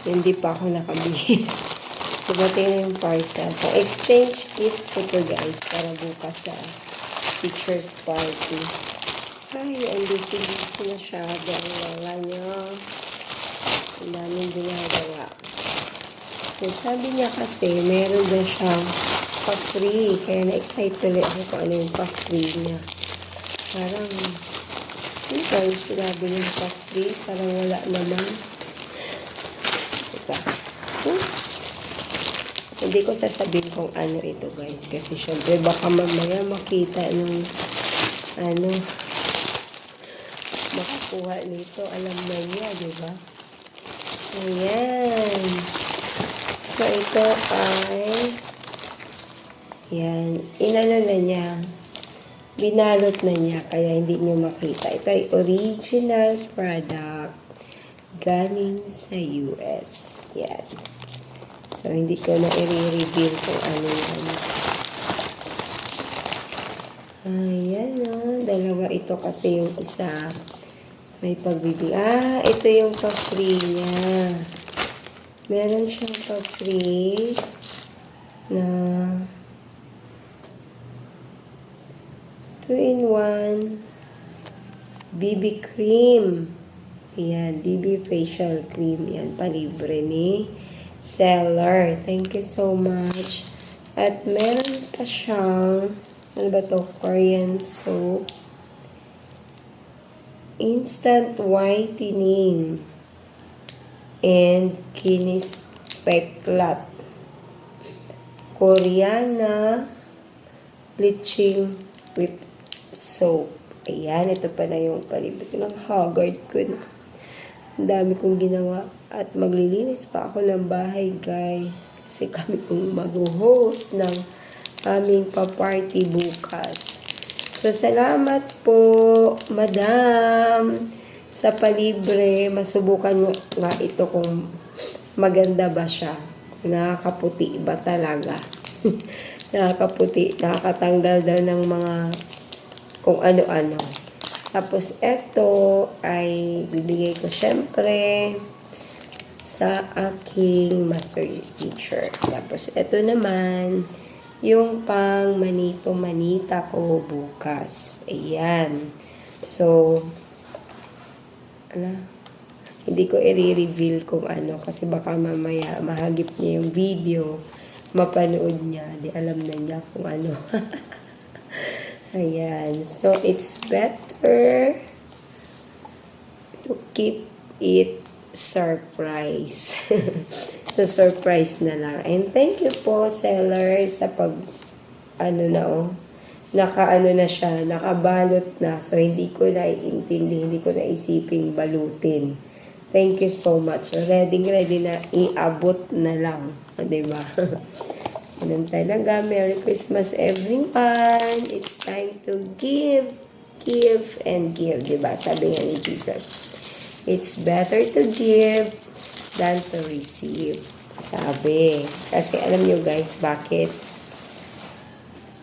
Hindi pa ako nakabihis. Dumating na yung parcel. Exchange gift ko to guys para bukas sa teacher's party. Ay, ang busy-busy na siya. Ang lola niya. Ang daming ginagawa. So, sabi niya kasi, meron na siyang pa-free. Kaya na-excite ulit ako kung ano yung pa-free niya. Parang, hindi ba yung sinabi niya pa-free? Parang wala naman. Diba? Oops! Hindi ko sasabihin kung ano ito guys. Kasi syempre baka mamaya makita nung ano makakuha nito. Alam na niya, diba? Ayan. So, ito ay yan. Inano na niya. Binalot na niya. Kaya hindi niyo makita. Ito ay original product galing sa US. Yan. So, hindi ko na i-reveal kung ano yan. Ayan o. Dalawa ito kasi yung isa. May pagbibig. Ito yung pa-free niya. Meron siyang pa-free na 2-in-1 BB cream. Ayan. BB facial cream. Yan. Palibre ni seller. Thank you so much. At meron pa siyang, ano ba to? Korean soap. Instant whitening. And Kinis Peklat. Koreana bleaching with soap. Ayan. Ito pala yung palibot ng haggard ko na. Ang dami kong ginawa. At maglilinis pa ako ng bahay, guys. Kasi kami kong mag-host ng aming pa-party bukas. So, salamat po, madam, sa palibre. Masubukan nga ito kung maganda ba siya. Nakakaputi ba talaga? Nakakaputi. Nakakatanggal daw ng mga kung ano-ano. Tapos, ito ay bibigay ko syempre sa aking master teacher. Tapos, ito naman, yung pang manito-manita ko bukas. Ayan. So, hindi ko i-reveal kung ano kasi baka mamaya mahagip niya yung video, mapanood niya, di alam na niya kung ano. Ayan. So, it's better to keep it surprise. So, surprise na lang. And thank you po, seller, sa pag, naka-ano na siya, nakabalot na. So, hindi ko na iintindi, hindi ko na isiping balutin. Thank you so much. Ready na, iabot na lang. Diba? Ganun talaga. Merry Christmas, everyone. It's time to give, and give. Diba? Sabi nga ni Jesus. It's better to give than to receive. Sabi. Kasi alam nyo guys, bakit?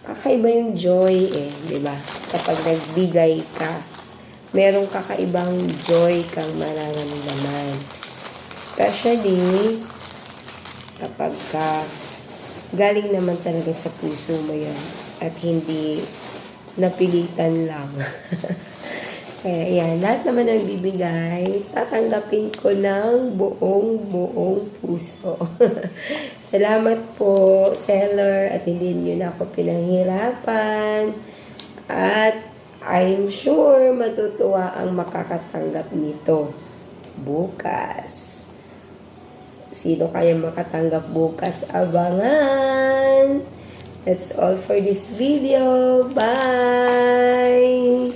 Kakaiba yung joy diba? Kapag nagbigay ka, merong kakaibang joy kang mararamdaman. Especially, kapag galing naman talaga sa puso mo yan at hindi napilitan lang. Kaya yan, lahat naman ng bibigay, tatanggapin ko ng buong puso. Salamat po, seller, at hindi nyo na ako pinanghirapan. At I'm sure matutuwa ang makakatanggap nito bukas. Sino kaya makatanggap bukas? Abangan! That's all for this video. Bye!